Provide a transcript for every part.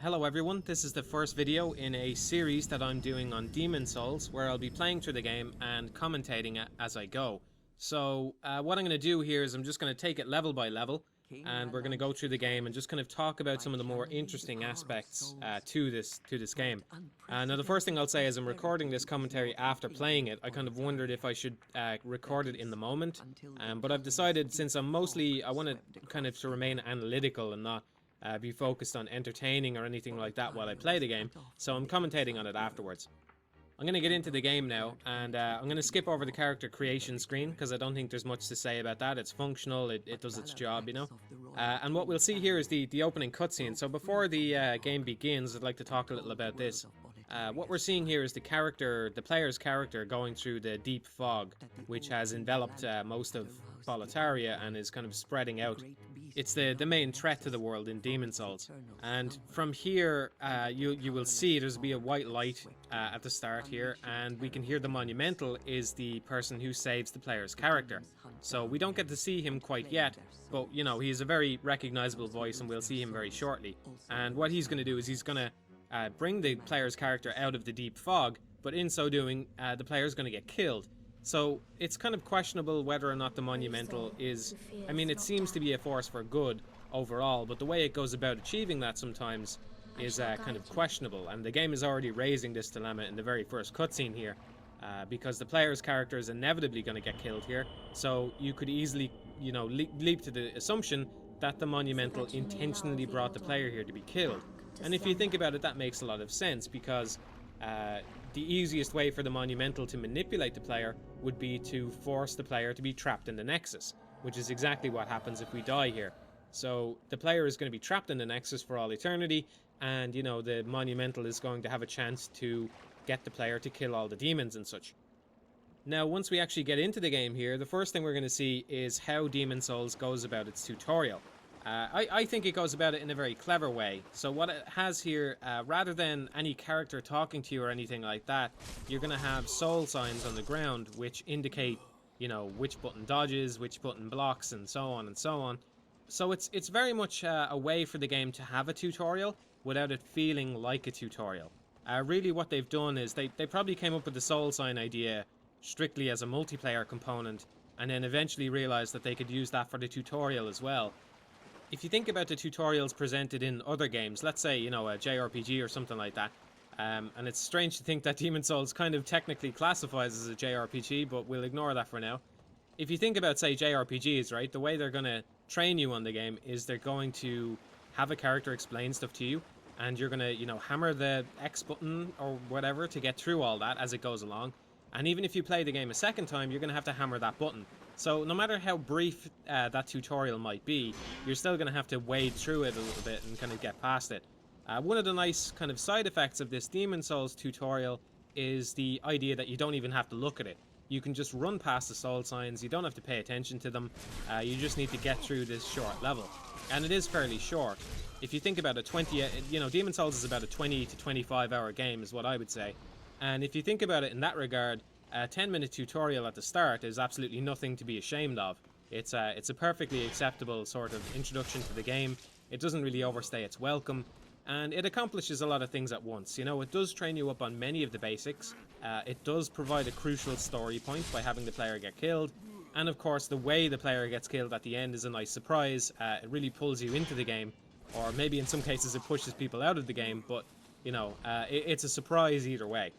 Hello everyone, this is the first video in a series that I'm doing on Demon Souls where I'll be playing through the game and commentating it as I go. So what I'm going to do here is I'm just going to take it level by level and we're going to go through the game and just kind of talk about some of the more interesting aspects to this game. Now the first thing I'll say is I'm recording this commentary after playing it. I kind of wondered if I should record it in the moment, but I've decided since I want to kind of to remain analytical and not be focused on entertaining or anything like that while I play the game, so I'm commentating on it afterwards. I'm going to get into the game now, and I'm going to skip over the character creation screen because I don't think there's much to say about that. It's functional, it does its job, you know. And what we'll see here is the opening cutscene. So before the game begins, I'd like to talk a little about this. What we're seeing here is the player's character going through the deep fog, which has enveloped most of Boletaria and is kind of spreading out. It's the main threat to the world in Demon Souls. And from here, you will see there's be a white light at the start here, and we can hear the monumental is the person who saves the player's character. So we don't get to see him quite yet, but you know, he's a very recognizable voice and we'll see him very shortly. And what he's going to do is he's going to bring the player's character out of the deep fog, but in so doing, the player's going to get killed. So it's kind of questionable whether or not the monumental is, I mean, it seems to be a force for good overall, but the way it goes about achieving that sometimes is kind of questionable. And the game is already raising this dilemma in the very first cutscene here, because the player's character is inevitably going to get killed here. So you could easily, you know, leap to the assumption that the monumental intentionally brought the player here to be killed. And if you think about it, that makes a lot of sense, because the easiest way for the monumental to manipulate the player would be to force the player to be trapped in the Nexus, which is exactly what happens if we die here. So the player is going to be trapped in the Nexus for all eternity, and you know, the monumental is going to have a chance to get the player to kill all the demons and such. Now, once we actually get into the game here, the first thing we're going to see is how Demon Souls goes about its tutorial. I think it goes about it in a very clever way. So what it has here, rather than any character talking to you or anything like that, you're going to have soul signs on the ground which indicate, you know, which button dodges, which button blocks, and so on and so on. So it's very much a way for the game to have a tutorial without it feeling like a tutorial. Really what they've done is they probably came up with the soul sign idea strictly as a multiplayer component, and then eventually realized that they could use that for the tutorial as well. If you think about the tutorials presented in other games, let's say, you know, a JRPG or something like that, and it's strange to think that Demon Souls kind of technically classifies as a JRPG, but we'll ignore that for now. If you think about, say, JRPGs, right, the way they're going to train you on the game is they're going to have a character explain stuff to you, and you're going to, you know, hammer the X button or whatever to get through all that as it goes along. And even if you play the game a second time, you're going to have to hammer that button. So no matter how brief that tutorial might be, you're still going to have to wade through it a little bit and kind of get past it. One of the nice kind of side effects of this Demon Souls tutorial is the idea that you don't even have to look at it. You can just run past the soul signs, you don't have to pay attention to them, you just need to get through this short level. And it is fairly short. If you think about you know, Demon Souls is about a 20 to 25 hour game is what I would say. And if you think about it in that regard, a 10-minute tutorial at the start is absolutely nothing to be ashamed of. It's a perfectly acceptable sort of introduction to the game. It doesn't really overstay its welcome, and it accomplishes a lot of things at once. You know, it does train you up on many of the basics. It does provide a crucial story point by having the player get killed, and of course the way the player gets killed at the end is a nice surprise. It really pulls you into the game, or maybe in some cases it pushes people out of the game, but you know, it's a surprise either way.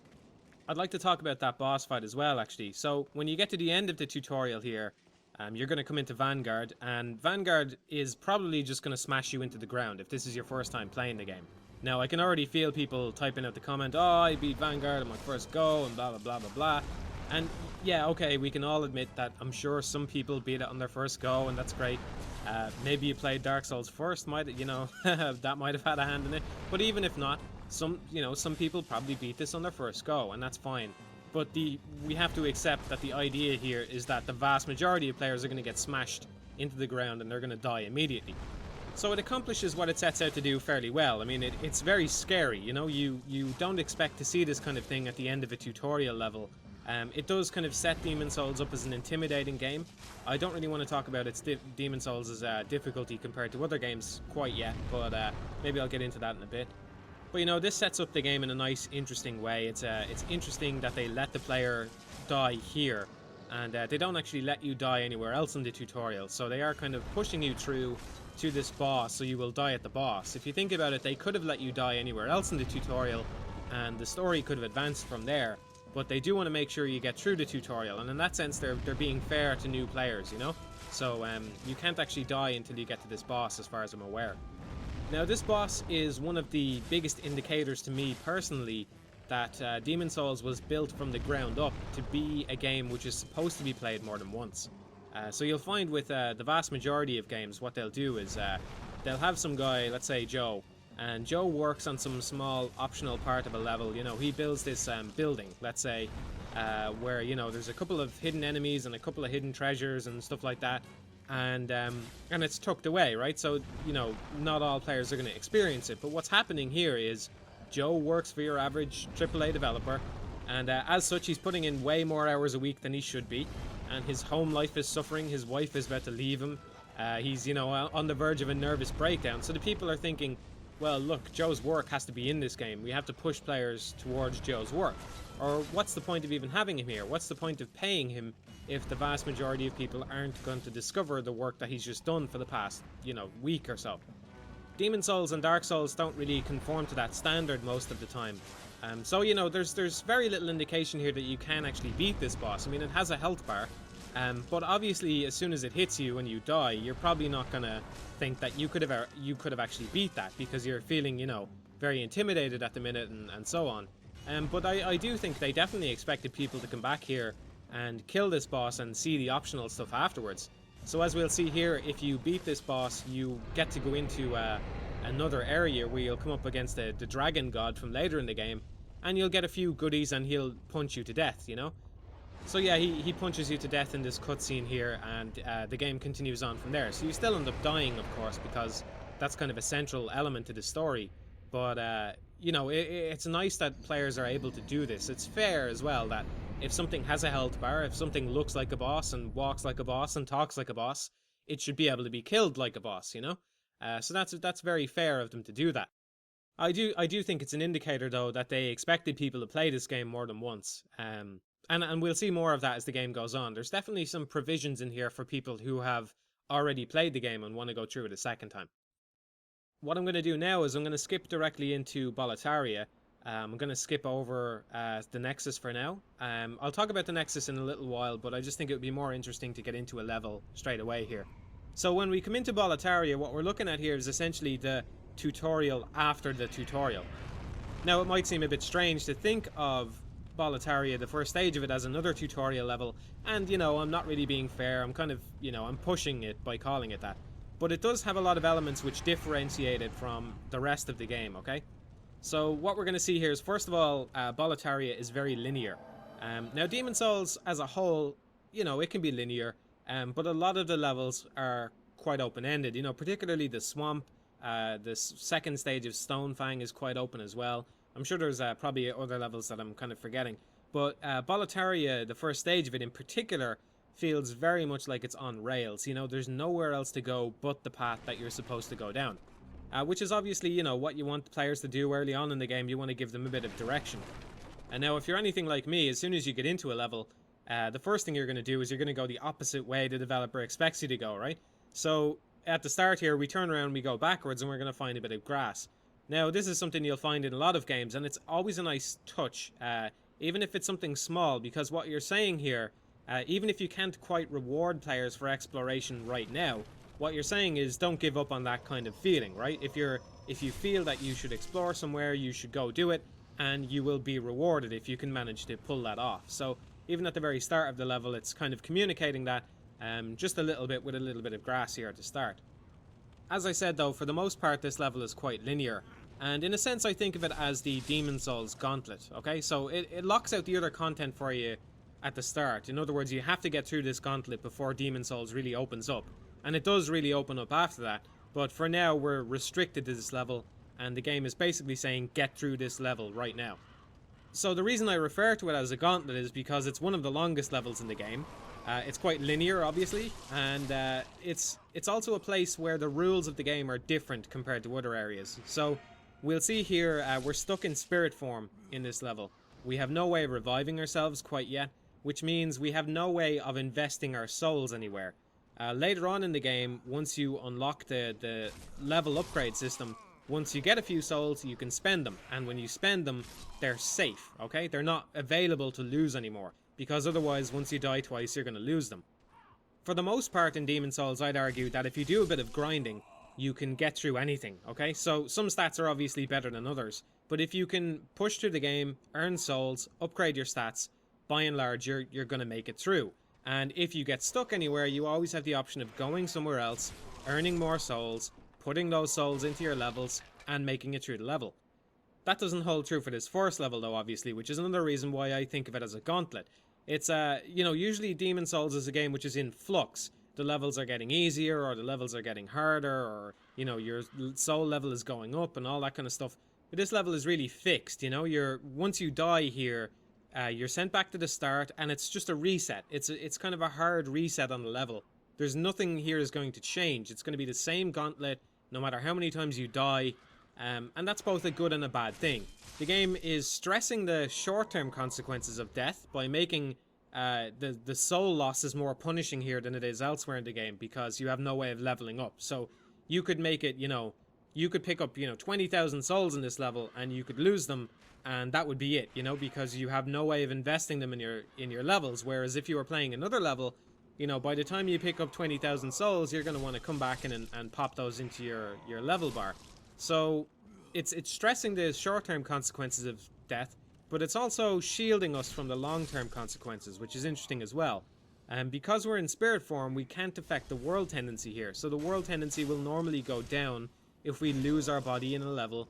I'd like to talk about that boss fight as well, actually. So when you get to the end of the tutorial here, you're going to come into Vanguard, and Vanguard is probably just going to smash you into the ground if this is your first time playing the game. Now, I can already feel people typing out the comment, oh, I beat Vanguard on my first go, and blah, blah, blah, blah, blah. And yeah, okay, we can all admit that I'm sure some people beat it on their first go, and that's great. Maybe you played Dark Souls first, you know, that might have had a hand in it. But even if not, some people probably beat this on their first go, and that's fine. But we have to accept that the idea here is that the vast majority of players are going to get smashed into the ground and they're going to die immediately. So it accomplishes what it sets out to do fairly well. I mean, it's very scary, you know, you don't expect to see this kind of thing at the end of a tutorial level. It does kind of set Demon Souls up as an intimidating game. I don't really want to talk about its Demon Souls' difficulty compared to other games quite yet, but maybe I'll get into that in a bit. But you know, this sets up the game in a nice, interesting way. It's interesting that they let the player die here, and they don't actually let you die anywhere else in the tutorial. So they are kind of pushing you through to this boss, so you will die at the boss. If you think about it, they could have let you die anywhere else in the tutorial, and the story could have advanced from there. But they do want to make sure you get through the tutorial, and in that sense, they're being fair to new players, you know. So you can't actually die until you get to this boss, as far as I'm aware. Now, this boss is one of the biggest indicators to me personally that Demon's Souls was built from the ground up to be a game which is supposed to be played more than once. So you'll find with the vast majority of games, what they'll do is they'll have some guy, let's say Joe, and Joe works on some small optional part of a level. You know, he builds this building, let's say, where, you know, there's a couple of hidden enemies and a couple of hidden treasures and stuff like that. And it's tucked away, right? So, you know, not all players are going to experience it. But what's happening here is Joe works for your average AAA developer, and as such, he's putting in way more hours a week than he should be. And his home life is suffering. His wife is about to leave him. He's, you know, on the verge of a nervous breakdown. So the people are thinking, well, look, Joe's work has to be in this game. We have to push players towards Joe's work. Or what's the point of even having him here? What's the point of paying him if the vast majority of people aren't going to discover the work that he's just done for the past, you know, week or so? Demon's Souls and Dark Souls don't really conform to that standard most of the time. So, you know, there's very little indication here that you can actually beat this boss. I mean, it has a health bar, but obviously as soon as it hits you and you die, you're probably not going to think that you could have actually beat that, because you're feeling, you know, very intimidated at the minute and so on. But I do think they definitely expected people to come back here and kill this boss and see the optional stuff afterwards. So as we'll see here, if you beat this boss, you get to go into another area where you'll come up against the dragon god from later in the game, and you'll get a few goodies and he'll punch you to death, you know? So yeah, he punches you to death in this cutscene here, and the game continues on from there. So you still end up dying, of course, because that's kind of a central element to the story. But, you know, it's nice that players are able to do this. It's fair as well that if something has a health bar, if something looks like a boss and walks like a boss and talks like a boss, it should be able to be killed like a boss, you know? So that's very fair of them to do that. I do think it's an indicator, though, that they expected people to play this game more than once. And we'll see more of that as the game goes on. There's definitely some provisions in here for people who have already played the game and want to go through it a second time. What I'm going to do now is I'm going to skip directly into Boletaria. I'm going to skip over the Nexus for now. I'll talk about the Nexus in a little while, but I just think it would be more interesting to get into a level straight away here. So when we come into Boletaria, what we're looking at here is essentially the tutorial after the tutorial. Now, it might seem a bit strange to think of Boletaria, the first stage of it, as another tutorial level, and, you know, I'm not really being fair. I'm kind of, you know, I'm pushing it by calling it that. But it does have a lot of elements which differentiate it from the rest of the game, okay? So what we're going to see here is, first of all, Boletaria is very linear. Now, Demon's Souls as a whole, you know, it can be linear, but a lot of the levels are quite open-ended. You know, particularly the swamp, the second stage of Stonefang is quite open as well. I'm sure there's probably other levels that I'm kind of forgetting. But Boletaria, the first stage of it in particular, feels very much like it's on rails. You know, there's nowhere else to go but the path that you're supposed to go down. Which is obviously, you know, what you want the players to do early on in the game. You want to give them a bit of direction. And now, if you're anything like me, as soon as you get into a level, the first thing you're going to do is you're going to go the opposite way the developer expects you to go, right? So, at the start here, we turn around, we go backwards, and we're going to find a bit of grass. Now, this is something you'll find in a lot of games, and it's always a nice touch, even if it's something small, because what you're saying here, even if you can't quite reward players for exploration right now, what you're saying is don't give up on that kind of feeling, right? If you feel that you should explore somewhere, you should go do it, and you will be rewarded if you can manage to pull that off. So even at the very start of the level, it's kind of communicating that just a little bit with a little bit of grass here at the start. As I said, though, for the most part, this level is quite linear. And in a sense, I think of it as the Demon's Souls gauntlet, okay? So it locks out the other content for you at the start. In other words, you have to get through this gauntlet before Demon's Souls really opens up. And it does really open up after that. But for now, we're restricted to this level, and the game is basically saying, get through this level right now. So the reason I refer to it as a gauntlet is because it's one of the longest levels in the game. It's quite linear, obviously, and it's also a place where the rules of the game are different compared to other areas. So we'll see here we're stuck in spirit form in this level. We have no way of reviving ourselves quite yet, which means we have no way of investing our souls anywhere. Later on in the game, once you unlock the level upgrade system, once you get a few souls, you can spend them. And when you spend them, they're safe, okay? They're not available to lose anymore, because otherwise, once you die twice, you're going to lose them. For the most part in Demon Souls, I'd argue that if you do a bit of grinding, you can get through anything, okay? So some stats are obviously better than others, but if you can push through the game, earn souls, upgrade your stats, by and large, you're going to make it through. And if you get stuck anywhere, you always have the option of going somewhere else, earning more souls, putting those souls into your levels, and making it through the level. That doesn't hold true for this first level though, obviously, which is another reason why I think of it as a gauntlet. It's, usually Demon Souls is a game which is in flux. The levels are getting easier, or the levels are getting harder, or, your soul level is going up and all that kind of stuff. But this level is really fixed, once you die here, you're sent back to the start, and it's just a reset. It's kind of a hard reset on the level. There's nothing here is going to change. It's going to be the same gauntlet, no matter how many times you die, and that's both a good and a bad thing. The game is stressing the short-term consequences of death by making the soul losses more punishing here than it is elsewhere in the game, because you have no way of leveling up. So you could make it, you could pick up, 20,000 souls in this level, and you could lose them, and that would be it, because you have no way of investing them in your levels. Whereas if you were playing another level, by the time you pick up 20,000 souls, you're going to want to come back and pop those into your level bar. So it's stressing the short-term consequences of death, but it's also shielding us from the long-term consequences, which is interesting as well. And because we're in spirit form, we can't affect the world tendency here. So the world tendency will normally go down if we lose our body in a level.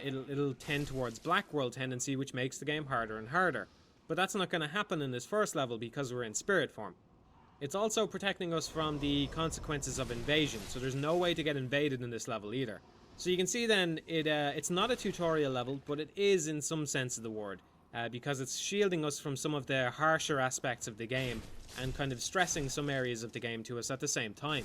It'll tend towards black world tendency, which makes the game harder and harder. But that's not going to happen in this first level because we're in spirit form. It's also protecting us from the consequences of invasion, so there's no way to get invaded in this level either. So you can see then, it's not a tutorial level, but it is in some sense of the word, because it's shielding us from some of the harsher aspects of the game, and kind of stressing some areas of the game to us at the same time.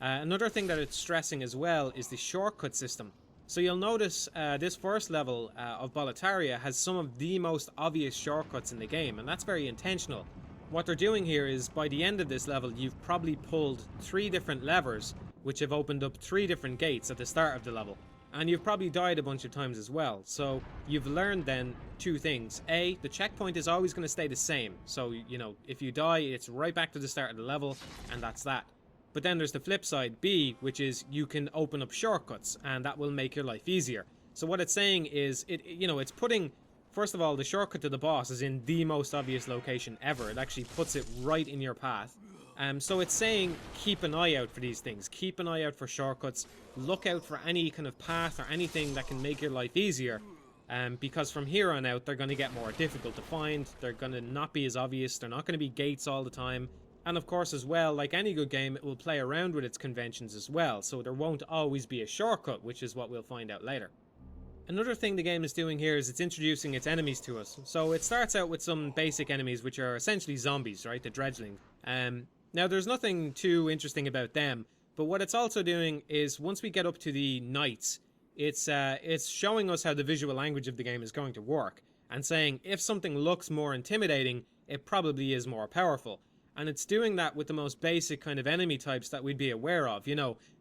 Another thing that it's stressing as well is the shortcut system. So you'll notice this first level of Boletaria has some of the most obvious shortcuts in the game, and that's very intentional. What they're doing here is, by the end of this level, you've probably pulled 3 different levers, which have opened up 3 different gates at the start of the level. And you've probably died a bunch of times as well. So you've learned then 2 things. A, the checkpoint is always going to stay the same. So, if you die, it's right back to the start of the level, and that's that. But then there's the flip side, B, which is you can open up shortcuts, and that will make your life easier. So what it's saying is, it's putting, first of all, the shortcut to the boss is in the most obvious location ever. It actually puts it right in your path. So it's saying keep an eye out for these things. Keep an eye out for shortcuts. Look out for any kind of path or anything that can make your life easier. Because from here on out, they're going to get more difficult to find. They're going to not be as obvious. They're not going to be gates all the time. And of course as well, like any good game, it will play around with its conventions as well. So there won't always be a shortcut, which is what we'll find out later. Another thing the game is doing here is it's introducing its enemies to us. So it starts out with some basic enemies, which are essentially zombies, right? The dredgeling. Now there's nothing too interesting about them, but what it's also doing is once we get up to the knights, it's showing us how the visual language of the game is going to work, and saying if something looks more intimidating, it probably is more powerful. And it's doing that with the most basic kind of enemy types that we'd be aware of.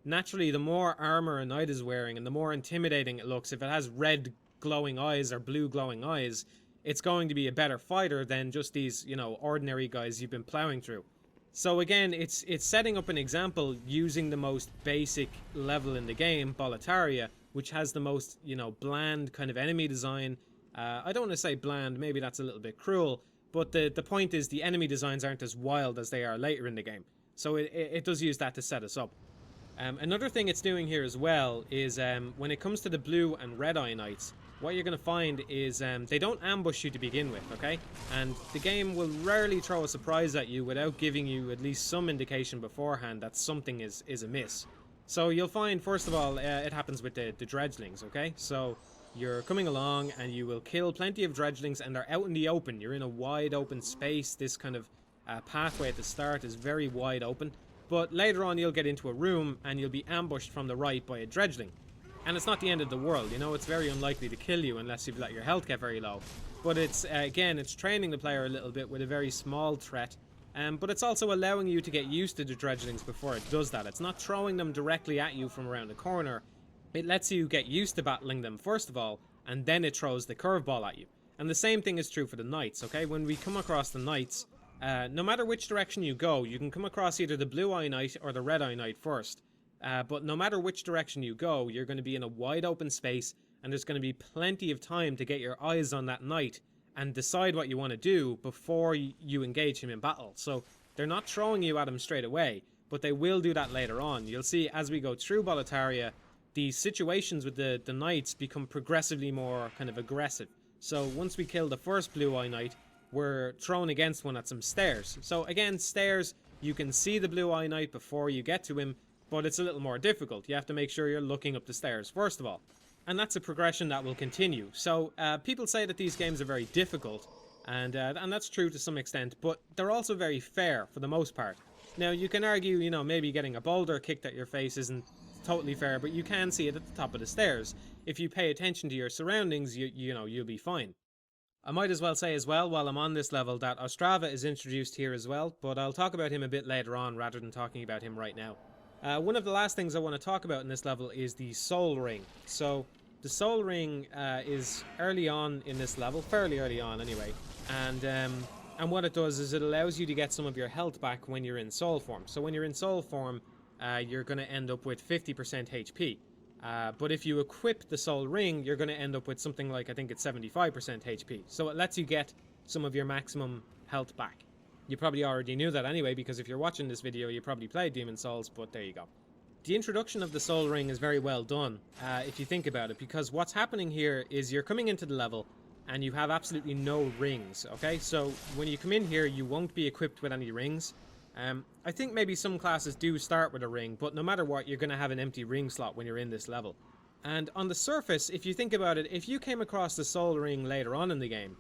Naturally, the more armor a knight is wearing and the more intimidating it looks, if it has red glowing eyes or blue glowing eyes, it's going to be a better fighter than just these, ordinary guys you've been plowing through. So again, it's setting up an example using the most basic level in the game, Boletaria, which has the most, bland kind of enemy design. I don't want to say bland, maybe that's a little bit cruel, but the point is the enemy designs aren't as wild as they are later in the game. So it does use that to set us up. Another thing it's doing here as well is when it comes to the blue and red eye knights, what you're going to find is they don't ambush you to begin with, okay? And the game will rarely throw a surprise at you without giving you at least some indication beforehand that something is amiss. So you'll find, first of all, it happens with the dredgelings, okay? So you're coming along and you will kill plenty of dredgelings, and they're out in the open. You're in a wide open space. This kind of pathway at the start is very wide open. But later on you'll get into a room and you'll be ambushed from the right by a dredgeling. And it's not the end of the world, you know, it's very unlikely to kill you unless you've let your health get very low. But it's, again, it's training the player a little bit with a very small threat. But it's also allowing you to get used to the dredgelings before it does that. It's not throwing them directly at you from around the corner. It lets you get used to battling them first of all, and then it throws the curveball at you. And the same thing is true for the knights, okay? When we come across the knights, no matter which direction you go, you can come across either the blue eye knight or the red eye knight first. But no matter which direction you go, you're going to be in a wide open space, and there's going to be plenty of time to get your eyes on that knight and decide what you want to do before you engage him in battle. So they're not throwing you at him straight away, but they will do that later on. You'll see as we go through Boletaria, the situations with the knights become progressively more kind of aggressive. So once we kill the first blue eye knight, we're thrown against one at some stairs. So again, stairs, you can see the blue eye knight before you get to him, but it's a little more difficult. You have to make sure you're looking up the stairs first of all. And that's a progression that will continue. So people say that these games are very difficult, and that's true to some extent, but they're also very fair for the most part. Now you can argue, you know, maybe getting a boulder kicked at your face isn't totally fair, but you can see it at the top of the stairs. If you pay attention to your surroundings, you know, you'll be fine. I might as well say as well, while I'm on this level, that Ostrava is introduced here as well, but I'll talk about him a bit later on rather than talking about him right now. One of the last things I want to talk about in this level is the Soul Ring. So the Soul Ring is early on in this level, fairly early on anyway, and what it does is it allows you to get some of your health back when you're in soul form. So when you're in soul form, you're going to end up with 50% HP. But if you equip the Soul Ring, you're going to end up with something like, I think it's 75% HP. So it lets you get some of your maximum health back. You probably already knew that anyway, because if you're watching this video, you probably played Demon's Souls, but there you go. The introduction of the Soul Ring is very well done, if you think about it, because what's happening here is you're coming into the level, and you have absolutely no rings, okay? So when you come in here, you won't be equipped with any rings. I think maybe some classes do start with a ring, but no matter what, you're going to have an empty ring slot when you're in this level. And on the surface, if you think about it, if you came across the Soul Ring later on in the game,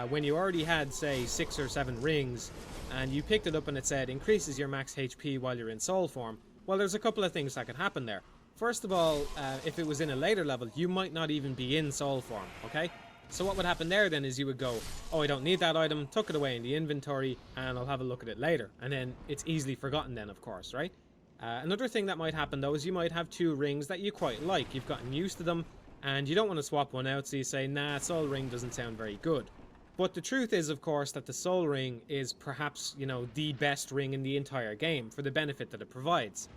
when you already had, say, 6 or 7 rings, and you picked it up and it said, increases your max HP while you're in soul form, well, there's a couple of things that could happen there. First of all, if it was in a later level, you might not even be in soul form, okay? So what would happen there then is you would go, oh, I don't need that item, tuck it away in the inventory, and I'll have a look at it later. And then it's easily forgotten then, of course, right? Another thing that might happen, though, is you might have 2 rings that you quite like. You've gotten used to them, and you don't want to swap one out, so you say, nah, Soul Ring doesn't sound very good. But the truth is, of course, that the Soul Ring is perhaps, you know, the best ring in the entire game for the benefit that it provides.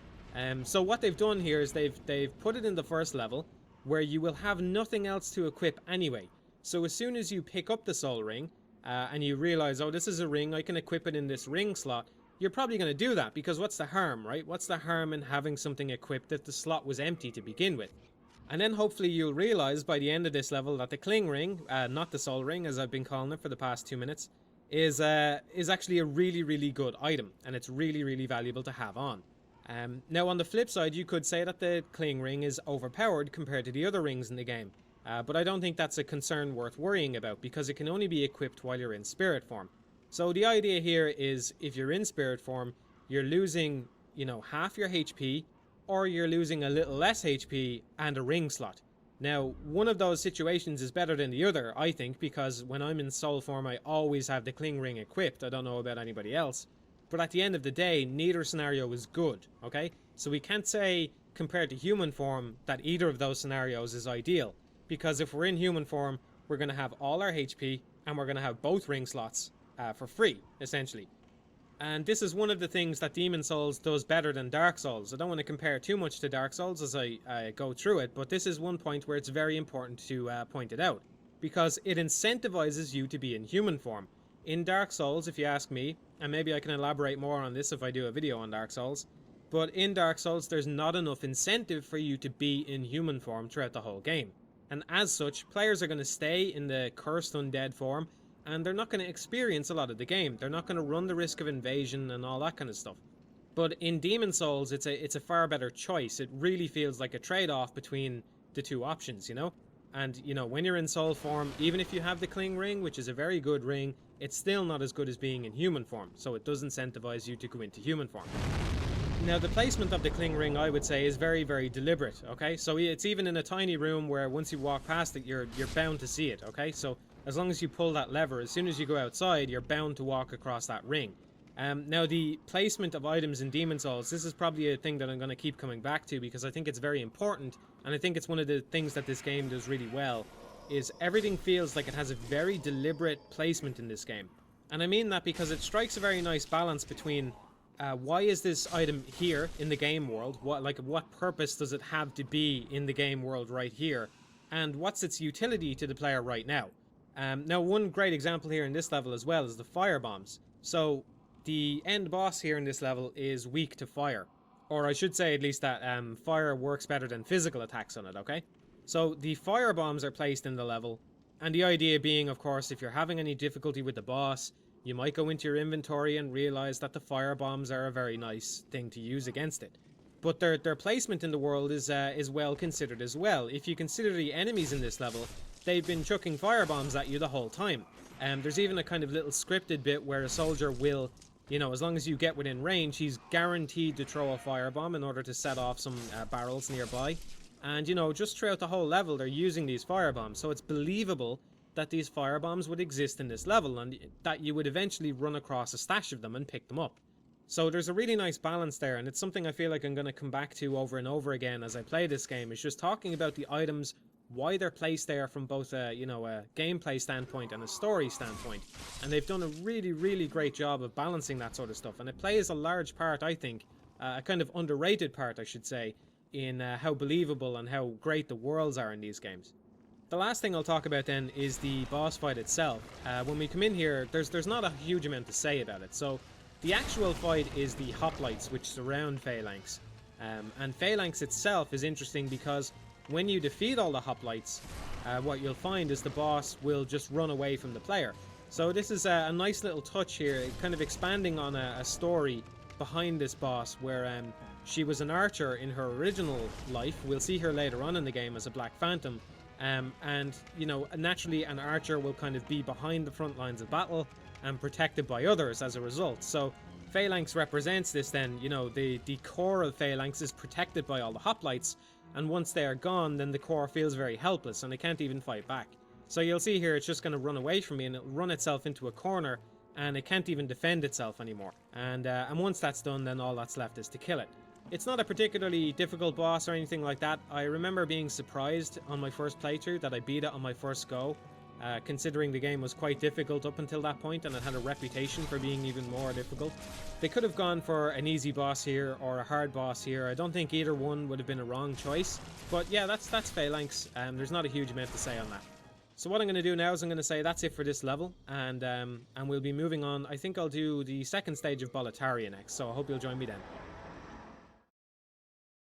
So what they've done here is they've put it in the first level, where you will have nothing else to equip anyway. So as soon as you pick up the Soul Ring, and you realize, oh, this is a ring, I can equip it in this ring slot, you're probably going to do that, because what's the harm, right? What's the harm in having something equipped if the slot was empty to begin with? And then hopefully you'll realize by the end of this level that the Cling Ring, not the Soul Ring as I've been calling it for the past 2 minutes, is actually a really, really good item, and it's really, really valuable to have on. Now on the flip side, you could say that the Cling Ring is overpowered compared to the other rings in the game. But I don't think that's a concern worth worrying about, because it can only be equipped while you're in spirit form. So the idea here is, if you're in spirit form, you're losing, you know, half your HP, or you're losing a little less HP and a ring slot. Now, one of those situations is better than the other, I think, because when I'm in soul form, I always have the Cling Ring equipped. I don't know about anybody else. But at the end of the day, neither scenario is good, okay? So we can't say, compared to human form, that either of those scenarios is ideal. Because if we're in human form, we're going to have all our HP, and we're going to have both ring slots for free, essentially. And this is one of the things that Demon's Souls does better than Dark Souls. I don't want to compare too much to Dark Souls as I go through it, but this is one point where it's very important to point it out. Because it incentivizes you to be in human form. In Dark Souls, if you ask me, and maybe I can elaborate more on this if I do a video on Dark Souls, but in Dark Souls there's not enough incentive for you to be in human form throughout the whole game. And as such, players are going to stay in the cursed undead form, and they're not going to experience a lot of the game. They're not going to run the risk of invasion and all that kind of stuff. But in Demon's Souls, it's a far better choice. It really feels like a trade-off between the two options, you know? And, you know, when you're in soul form, even if you have the Cling Ring, which is a very good ring, it's still not as good as being in human form, so it does incentivize you to go into human form. Now, the placement of the cling ring, I would say, is very, very deliberate, okay? So it's even in a tiny room where once you walk past it, you're bound to see it, okay? So as long as you pull that lever, as soon as you go outside, you're bound to walk across that ring. Now, the placement of items in Demon Souls, this is probably a thing that I'm going to keep coming back to because I think it's very important, and I think it's one of the things that this game does really well, is everything feels like it has a very deliberate placement in this game. And I mean that because it strikes a very nice balance between why is this item here in the game world, what purpose does it have to be in the game world right here, and what's its utility to the player right now. Now, one great example here in this level as well is the fire bombs. So the end boss here in this level is weak to fire, or I should say at least that fire works better than physical attacks on it, okay? So the fire bombs are placed in the level, and the idea being, of course, if you're having any difficulty with the boss, you might go into your inventory and realize that the fire bombs are a very nice thing to use against it. But their placement in the world is well considered as well. If you consider the enemies in this level, they've been chucking fire bombs at you the whole time. There's even a kind of little scripted bit where a soldier will, you know, as long as you get within range, he's guaranteed to throw a firebomb in order to set off some barrels nearby. And, you know, just throughout the whole level, they're using these firebombs. So it's believable that these firebombs would exist in this level and that you would eventually run across a stash of them and pick them up. So there's a really nice balance there, and it's something I feel like I'm going to come back to over and over again as I play this game. It's just talking about the items, why they're placed there from both a gameplay standpoint and a story standpoint. And they've done a really, really great job of balancing that sort of stuff. And it plays a large part, I think, a kind of underrated part, I should say, in how believable and how great the worlds are in these games. The last thing I'll talk about then is the boss fight itself. When we come in here, there's not a huge amount to say about it. So the actual fight is the hoplites which surround Phalanx. And Phalanx itself is interesting because when you defeat all the hoplites, what you'll find is the boss will just run away from the player. So this is a nice little touch here, kind of expanding on a story behind this boss where she was an archer in her original life. We'll see her later on in the game as a Black Phantom. And, you know, naturally an archer will kind of be behind the front lines of battle and protected by others as a result. So Phalanx represents this then, you know, the core of Phalanx is protected by all the hoplites, and once they are gone, then the core feels very helpless and it can't even fight back. So you'll see here it's just going to run away from me and it'll run itself into a corner and it can't even defend itself anymore. And once that's done, then all that's left is to kill it. It's not a particularly difficult boss or anything like that. I remember being surprised on my first playthrough that I beat it on my first go, considering the game was quite difficult up until that point and it had a reputation for being even more difficult. They could have gone for an easy boss here or a hard boss here. I don't think either one would have been a wrong choice. But yeah, that's Phalanx. There's not a huge amount to say on that. So what I'm going to do now is I'm going to say that's it for this level, and we'll be moving on. I think I'll do the second stage of Boletaria next, so I hope you'll join me then.